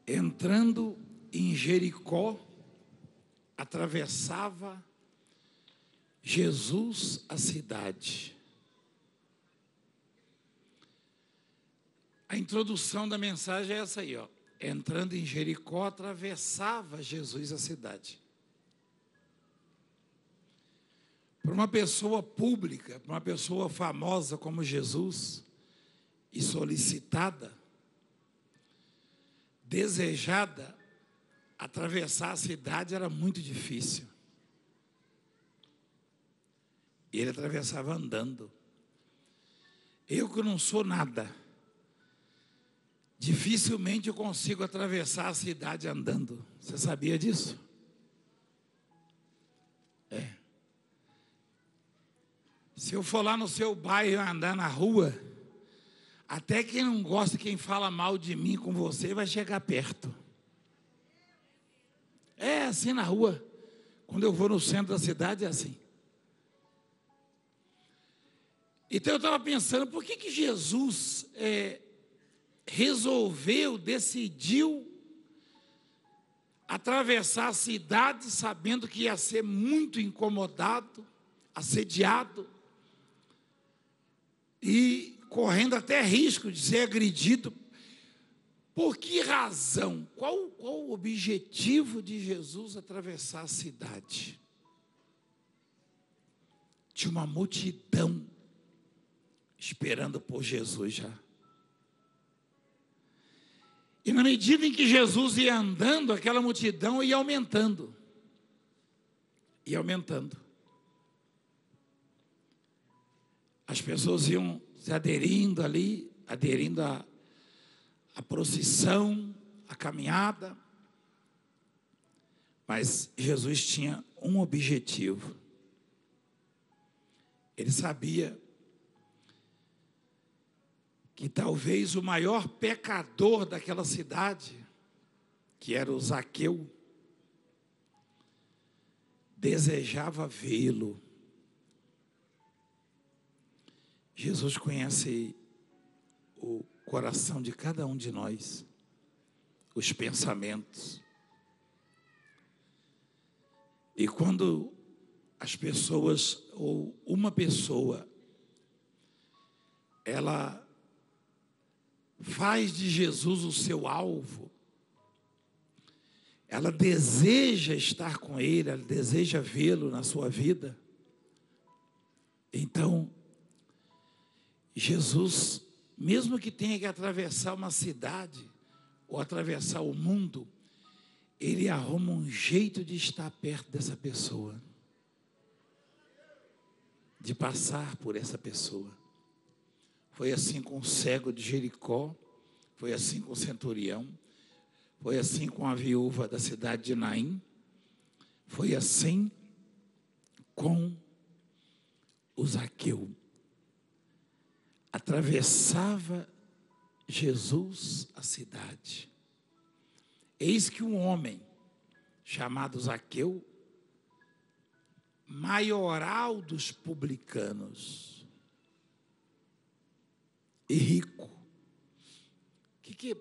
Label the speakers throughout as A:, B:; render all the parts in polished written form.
A: Entrando em Jericó, atravessava Jesus a cidade. A introdução da mensagem é essa aí, ó. Entrando em Jericó, atravessava Jesus a cidade. Para uma pessoa pública, para uma pessoa famosa como Jesus, e solicitada, desejada, atravessar a cidade era muito difícil. E ele atravessava andando. Eu que não sou nada, dificilmente eu consigo atravessar a cidade andando. Você sabia disso? Se eu for lá no seu bairro andar na rua, até quem não gosta, quem fala mal de mim com você, vai chegar perto. É assim na rua. Quando eu vou no centro da cidade, é assim. Então eu estava pensando, por que Jesus decidiu atravessar a cidade, sabendo que ia ser muito incomodado, assediado, e correndo até risco de ser agredido? Por que razão? Qual o objetivo de Jesus atravessar a cidade? Tinha uma multidão esperando por Jesus já. E na medida em que Jesus ia andando, aquela multidão ia aumentando. Ia aumentando. As pessoas iam se aderindo ali, aderindo à procissão, à caminhada. Mas Jesus tinha um objetivo. Ele sabia que talvez o maior pecador daquela cidade, que era o Zaqueu, desejava vê-lo. Jesus conhece o coração de cada um de nós, os pensamentos. E quando as pessoas, ou uma pessoa, ela faz de Jesus o seu alvo, ela deseja estar com ele, ela deseja vê-lo na sua vida, então Jesus, mesmo que tenha que atravessar uma cidade ou atravessar o mundo, ele arruma um jeito de estar perto dessa pessoa, de passar por essa pessoa. Foi assim com o cego de Jericó, foi assim com o centurião, foi assim com a viúva da cidade de Naim, foi assim com o Zaqueu. Atravessava Jesus a cidade. Eis que um homem chamado Zaqueu, maioral dos publicanos e rico.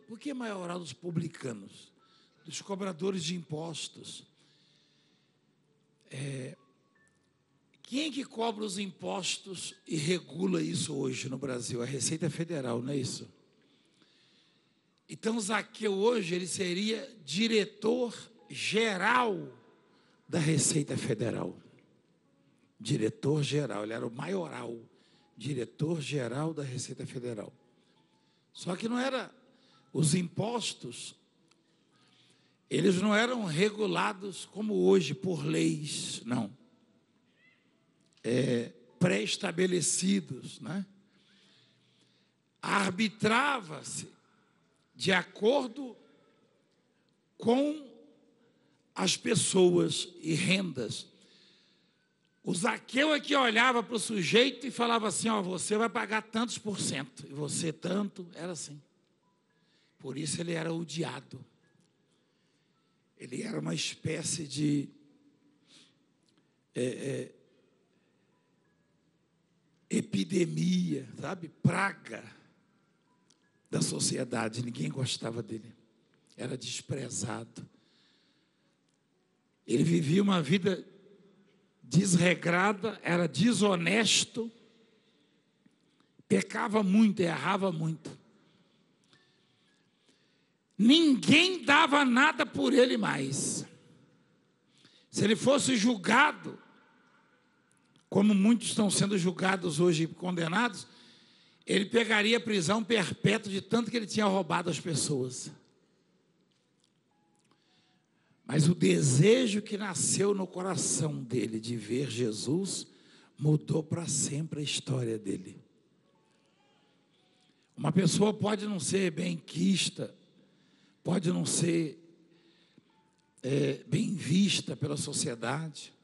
A: Por que maioral dos publicanos? Dos cobradores de impostos. Quem é que cobra os impostos e regula isso hoje no Brasil? A Receita Federal, não é isso? Então, Zaqueu hoje, ele seria diretor-geral da Receita Federal. Diretor-geral, ele era o maioral, diretor-geral da Receita Federal. Só que não era, os impostos, eles não eram regulados como hoje, por leis, não. Pré-estabelecidos, né? Arbitrava-se de acordo com as pessoas e rendas. O Zaqueu é que olhava para o sujeito e falava assim, ó, você vai pagar tantos por cento, e você tanto, era assim. Por isso ele era odiado. Ele era uma espécie de epidemia, sabe? Praga da sociedade, ninguém gostava dele. era desprezado. Ele vivia uma vida desregrada, era desonesto, pecava muito, errava muito. Ninguém dava nada por ele mais. Se ele fosse julgado, como muitos estão sendo julgados hoje e condenados, ele pegaria prisão perpétua de tanto que ele tinha roubado as pessoas. Mas o desejo que nasceu no coração dele de ver Jesus mudou para sempre a história dele. Uma pessoa pode não ser benquista, pode não ser bem vista pela sociedade,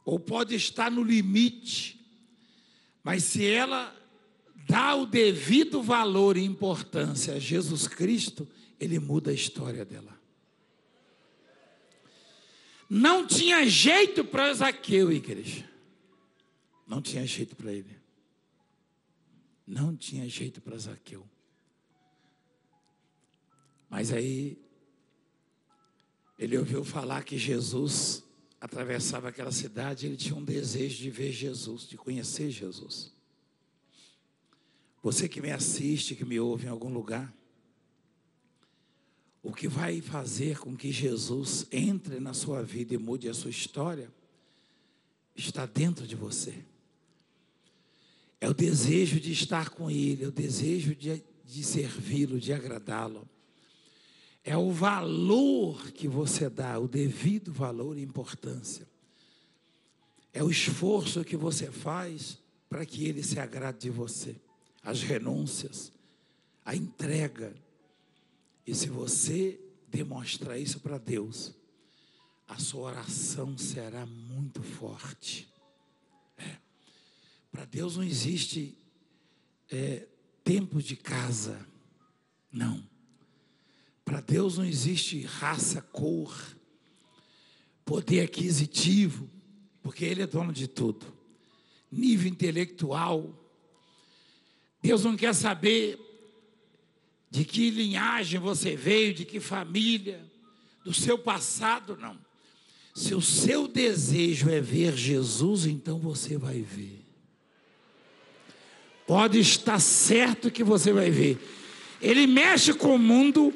A: ou pode estar no limite, mas se ela dá o devido valor e importância a Jesus Cristo, ele muda a história dela. Não tinha jeito para Zaqueu, igreja. Não tinha jeito para ele. Não tinha jeito para Zaqueu. Mas aí, ele ouviu falar que Jesus atravessava aquela cidade, ele tinha um desejo de ver Jesus, de conhecer Jesus. Você que me assiste, que me ouve em algum lugar, o que vai fazer com que Jesus entre na sua vida e mude a sua história, está dentro de você. É o desejo de estar com Ele, é o desejo de servi-lo, de agradá-lo. É o valor que você dá, o devido valor e importância. É o esforço que você faz para que Ele se agrade de você. As renúncias, a entrega. E se você demonstrar isso para Deus, a sua oração será muito forte. Para Deus não existe tempo de casa, não. Para Deus não existe raça, cor, poder aquisitivo, porque Ele é dono de tudo. Nível intelectual. Deus não quer saber de que linhagem você veio, de que família, do seu passado, não. Se o seu desejo é ver Jesus, então você vai ver. Pode estar certo que você vai ver. Ele mexe com o mundo,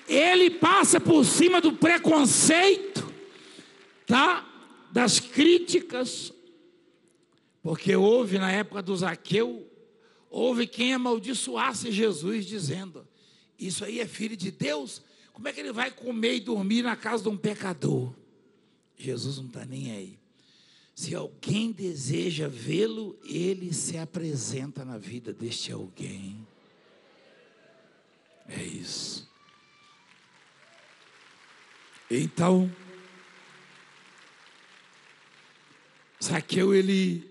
A: ele passa por cima do preconceito, tá? Das críticas, porque houve na época do Zaqueu, houve quem amaldiçoasse Jesus, dizendo: isso aí é filho de Deus? Como é que ele vai comer e dormir na casa de um pecador? Jesus não está nem aí. Se alguém deseja vê-lo, ele se apresenta na vida deste alguém. É isso. Então, Zaqueu, ele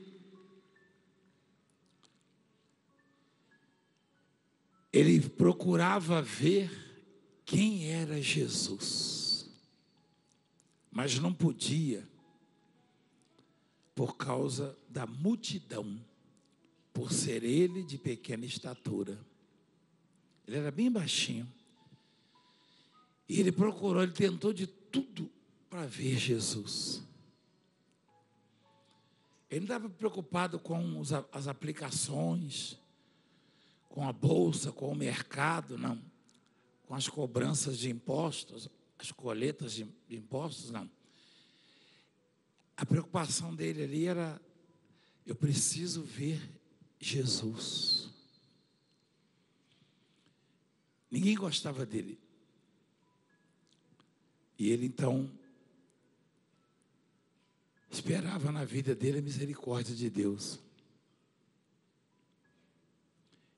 A: procurava ver quem era Jesus, mas não podia, por causa da multidão, por ser ele de pequena estatura. Ele era bem baixinho. E ele procurou, ele tentou de tudo para ver Jesus. Ele não estava preocupado com as aplicações, com a bolsa, com o mercado, não. Com as cobranças de impostos, as coletas de impostos, não. A preocupação dele ali era: eu preciso ver Jesus. Ninguém gostava dele. E ele então esperava na vida dele a misericórdia de Deus.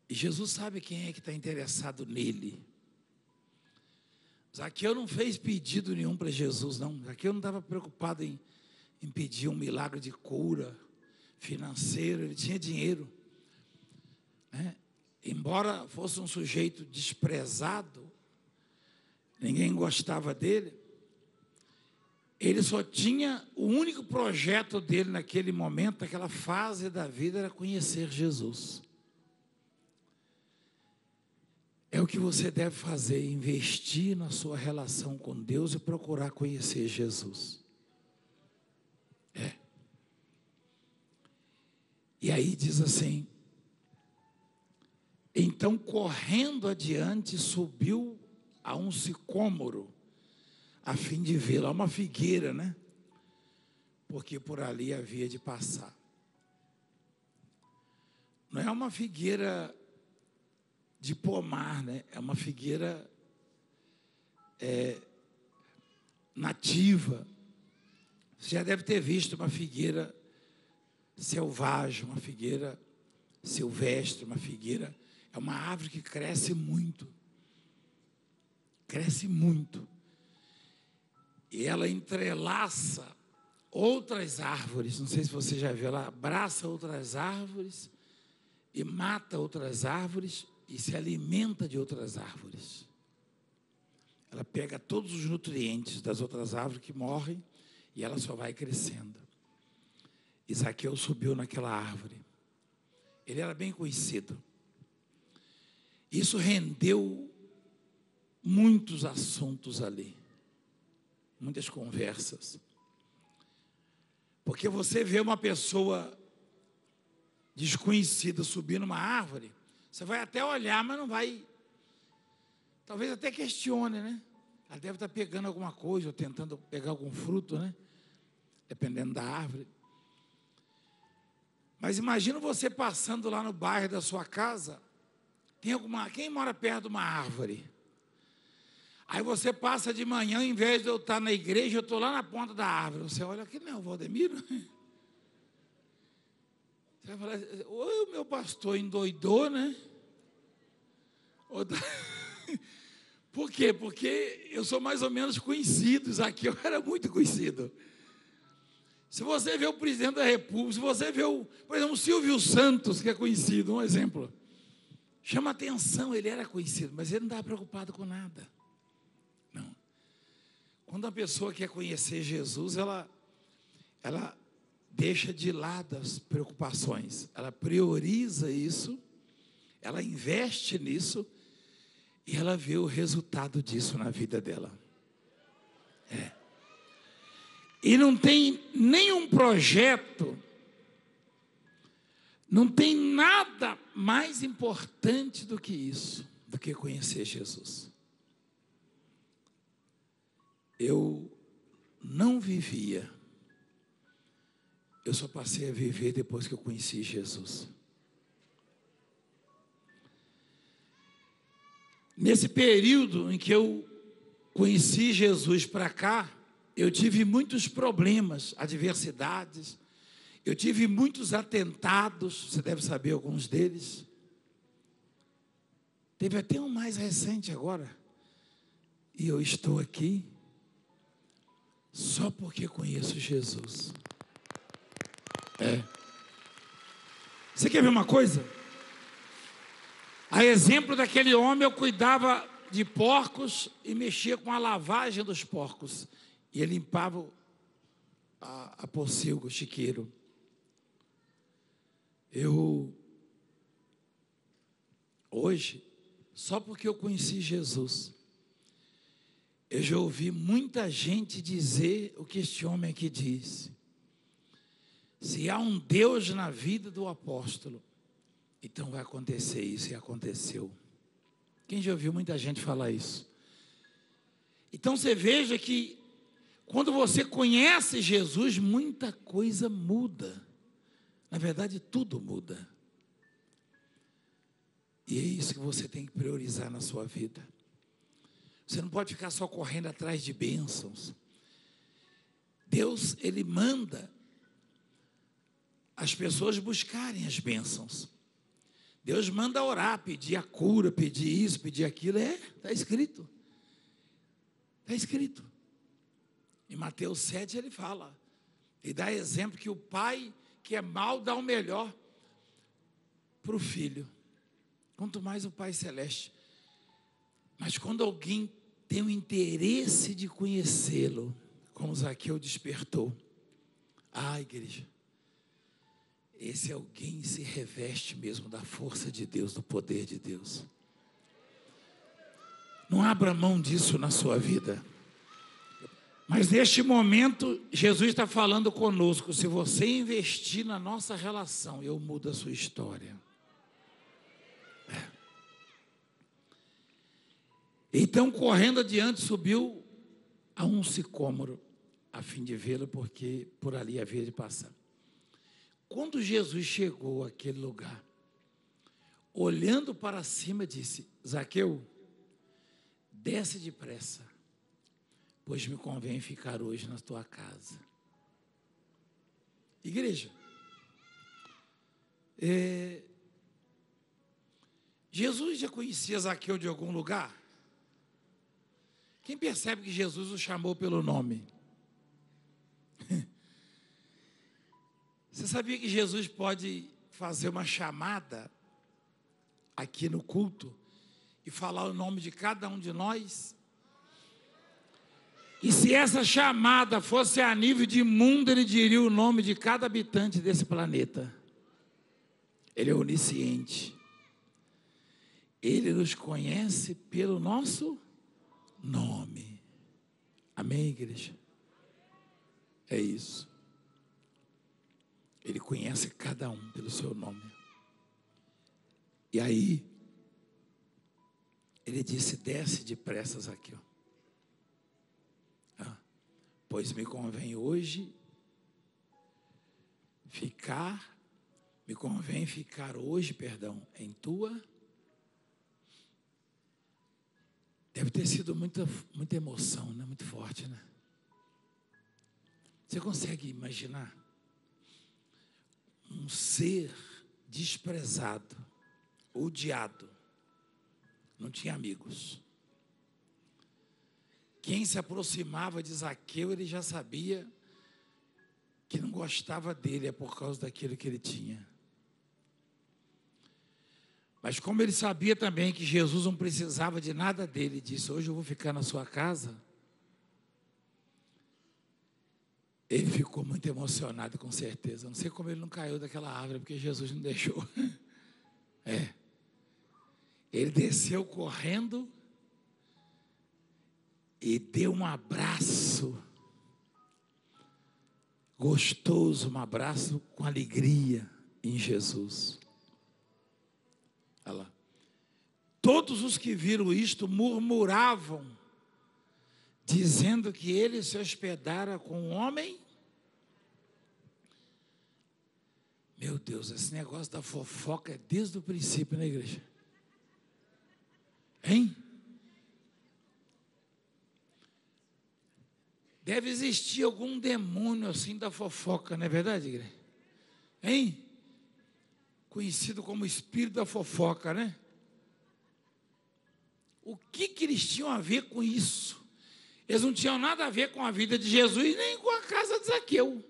A: E Jesus sabe quem é que está interessado nele. Zaqueu não fez pedido nenhum para Jesus, não. Zaqueu não estava preocupado em pedir um milagre de cura financeiro. Ele tinha dinheiro, né? Embora fosse um sujeito desprezado, ninguém gostava dele, ele só tinha, o único projeto dele naquele momento, naquela fase da vida, era conhecer Jesus. É o que você deve fazer, investir na sua relação com Deus e procurar conhecer Jesus. E aí diz assim: então, correndo adiante, subiu a um sicômoro, a fim de vê-lo. Uma figueira, né? Porque por ali havia de passar. Não é uma figueira de pomar, né? É uma figueira nativa. Você já deve ter visto uma figueira selvagem, uma figueira silvestre, uma figueira. É uma árvore que cresce muito. Cresce muito. E ela entrelaça outras árvores. Não sei se você já viu. Ela abraça outras árvores e mata outras árvores e se alimenta de outras árvores. Ela pega todos os nutrientes das outras árvores que morrem e ela só vai crescendo. E Zaqueu subiu naquela árvore. Ele era bem conhecido. Isso rendeu muitos assuntos ali, muitas conversas. Porque você vê uma pessoa desconhecida subir numa árvore, você vai até olhar, mas não vai, talvez até questione, né? Ela deve estar pegando alguma coisa, ou tentando pegar algum fruto, né? Dependendo da árvore. Mas imagina você passando lá no bairro da sua casa, quem mora perto de uma árvore? Aí você passa de manhã, ao invés de eu estar na igreja, eu estou lá na ponta da árvore. Você olha aqui, não, Valdemiro. Você vai falar, ou o meu pastor endoidou, né? Por quê? Porque eu sou mais ou menos conhecido, Zaqueu era muito conhecido. Se você vê o presidente da República, se você vê, por exemplo, o Silvio Santos, que é conhecido, um exemplo, chama atenção, ele era conhecido, mas ele não estava preocupado com nada. Não. Quando a pessoa quer conhecer Jesus, ela deixa de lado as preocupações, ela prioriza isso, ela investe nisso, e ela vê o resultado disso na vida dela. E não tem nenhum projeto, não tem nada mais importante do que isso, do que conhecer Jesus. Eu não vivia, eu só passei a viver depois que eu conheci Jesus. Nesse período em que eu conheci Jesus para cá, eu tive muitos problemas, adversidades, eu tive muitos atentados, você deve saber alguns deles. Teve até um mais recente agora, e eu estou aqui só porque conheço Jesus. Você quer ver uma coisa? A exemplo daquele homem, eu cuidava de porcos e mexia com a lavagem dos porcos. E ele limpava a pocilga, o chiqueiro. Hoje, só porque eu conheci Jesus, eu já ouvi muita gente dizer o que este homem aqui disse. Se há um Deus na vida do apóstolo, então vai acontecer isso, e aconteceu. Quem já ouviu muita gente falar isso? Então você veja que quando você conhece Jesus, muita coisa muda. Na verdade, tudo muda. E é isso que você tem que priorizar na sua vida. Você não pode ficar só correndo atrás de bênçãos. Deus, Ele manda as pessoas buscarem as bênçãos. Deus manda orar, pedir a cura, pedir isso, pedir aquilo. Está escrito. Está escrito. Em Mateus 7 ele fala, e dá exemplo que o pai que é mau dá o melhor para o filho. Quanto mais o Pai Celeste. Mas quando alguém tem o interesse de conhecê-lo, como Zaqueu despertou, igreja, esse alguém se reveste mesmo da força de Deus, do poder de Deus. Não abra mão disso na sua vida. Mas neste momento, Jesus está falando conosco. Se você investir na nossa relação, eu mudo a sua história. Então, correndo adiante, subiu a um sicômoro, a fim de vê-lo, porque por ali havia de passar. Quando Jesus chegou àquele lugar, olhando para cima, disse: Zaqueu, desce depressa, pois me convém ficar hoje na tua casa. Igreja, Jesus já conhecia Zaqueu de algum lugar? Quem percebe que Jesus o chamou pelo nome? Você sabia que Jesus pode fazer uma chamada aqui no culto e falar o nome de cada um de nós? E se essa chamada fosse a nível de mundo, ele diria o nome de cada habitante desse planeta. Ele é onisciente. Ele nos conhece pelo nosso nome. Amém, igreja? É isso. Ele conhece cada um pelo seu nome. E aí, ele disse: desce depressa, Zaqueu. Pois me convém hoje ficar hoje, em tua. Deve ter sido muita emoção, né? Muito forte, né? Você consegue imaginar um ser desprezado, odiado, não tinha amigos. Quem se aproximava de Zaqueu, ele já sabia que não gostava dele, é por causa daquilo que ele tinha. Mas como ele sabia também que Jesus não precisava de nada dele, disse: hoje eu vou ficar na sua casa. Ele ficou muito emocionado, com certeza. Não sei como ele não caiu daquela árvore, porque Jesus não deixou. Ele desceu correndo e deu um abraço gostoso, um abraço com alegria em Jesus. Olha lá. Todos os que viram isto murmuravam, dizendo que ele se hospedara com um homem. Meu Deus, esse negócio da fofoca é desde o princípio na igreja. Hein? Deve existir algum demônio assim da fofoca, não é verdade, igreja? Hein? Conhecido como espírito da fofoca, né? O que eles tinham a ver com isso? Eles não tinham nada a ver com a vida de Jesus, nem com a casa de Zaqueu.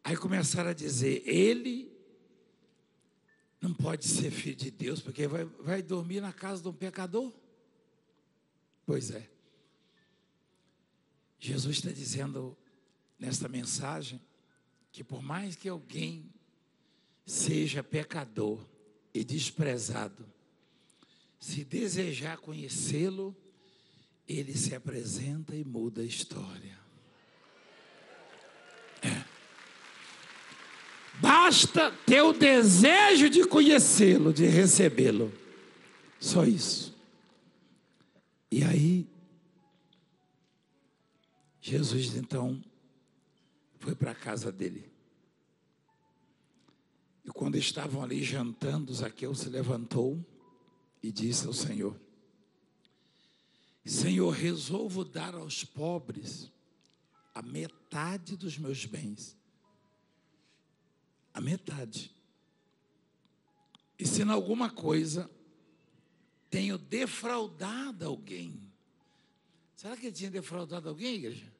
A: Aí começaram a dizer: ele não pode ser filho de Deus, porque vai dormir na casa de um pecador. Pois é. Jesus está dizendo nesta mensagem que por mais que alguém seja pecador e desprezado, se desejar conhecê-lo, ele se apresenta e muda a história. Basta ter o desejo de conhecê-lo, de recebê-lo. Só isso. E aí, Jesus então foi para a casa dele. E quando estavam ali jantando, Zaqueu se levantou e disse ao Senhor: Senhor, resolvo dar aos pobres a metade dos meus bens. A metade. E se em alguma coisa tenho defraudado alguém. Será que ele tinha defraudado alguém, igreja?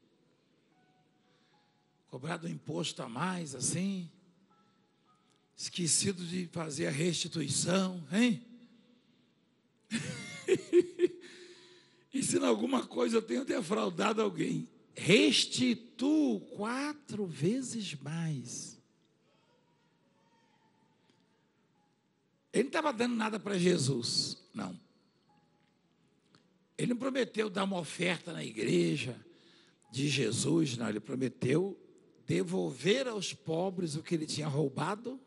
A: Cobrado um imposto a mais, assim? Esquecido de fazer a restituição, hein? E se em alguma coisa eu tenho defraudado alguém, restituo 4 vezes mais. Ele não estava dando nada para Jesus, não. Ele não prometeu dar uma oferta na igreja de Jesus, não. Ele prometeu devolver aos pobres o que ele tinha roubado,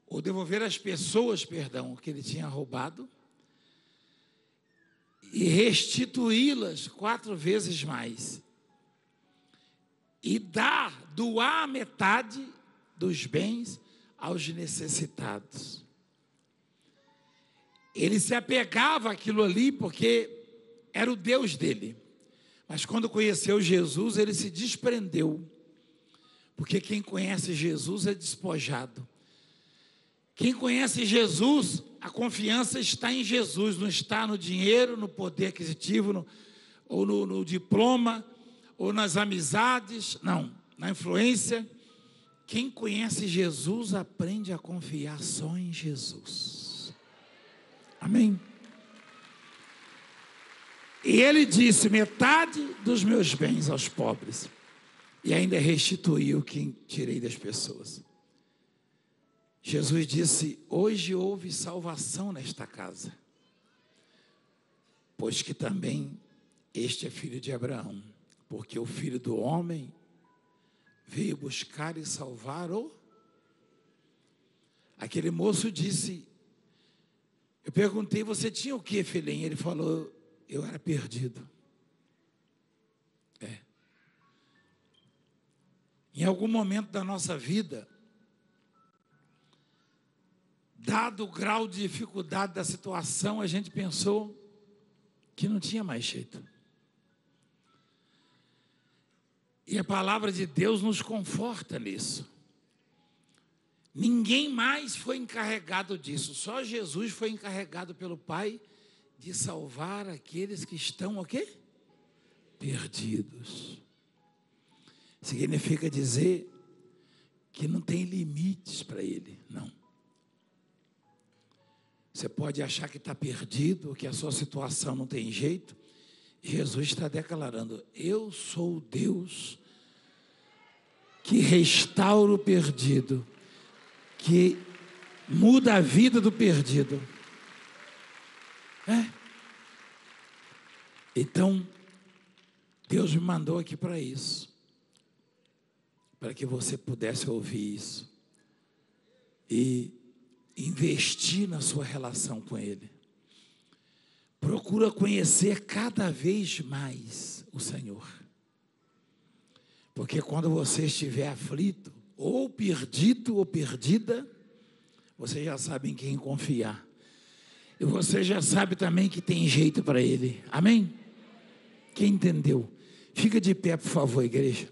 A: ou devolver às pessoas, perdão, o que ele tinha roubado, e restituí-las 4 vezes mais. E doar metade dos bens aos necessitados. Ele se apegava àquilo ali porque era o Deus dele. Mas quando conheceu Jesus, ele se desprendeu. Porque quem conhece Jesus é despojado. Quem conhece Jesus, a confiança está em Jesus, não está no dinheiro, no poder aquisitivo, ou no diploma, ou nas amizades, não, na influência. Quem conhece Jesus aprende a confiar só em Jesus. Amém? E ele disse: metade dos meus bens aos pobres, e ainda restituiu o que tirei das pessoas. Jesus disse: hoje houve salvação nesta casa, pois que também este é filho de Abraão, porque o Filho do Homem veio buscar e salvar Aquele moço disse, eu perguntei: você tinha o que, filhinho? Ele falou: eu era perdido. Em algum momento da nossa vida, dado o grau de dificuldade da situação, a gente pensou que não tinha mais jeito. E a palavra de Deus nos conforta nisso. Ninguém mais foi encarregado disso, só Jesus foi encarregado pelo Pai de salvar aqueles que estão o quê? Perdidos. Significa dizer que não tem limites para Ele, não. Você pode achar que está perdido, que a sua situação não tem jeito. Jesus está declarando: eu sou o Deus que restaura o perdido, que muda a vida do perdido. Então, Deus me mandou aqui para isso, para que você pudesse ouvir isso e investir na sua relação com Ele. Procura conhecer cada vez mais o Senhor, porque quando você estiver aflito, ou perdido ou perdida, você já sabe em quem confiar, e você já sabe também que tem jeito para Ele. Amém? Quem entendeu? Fica de pé, por favor, igreja.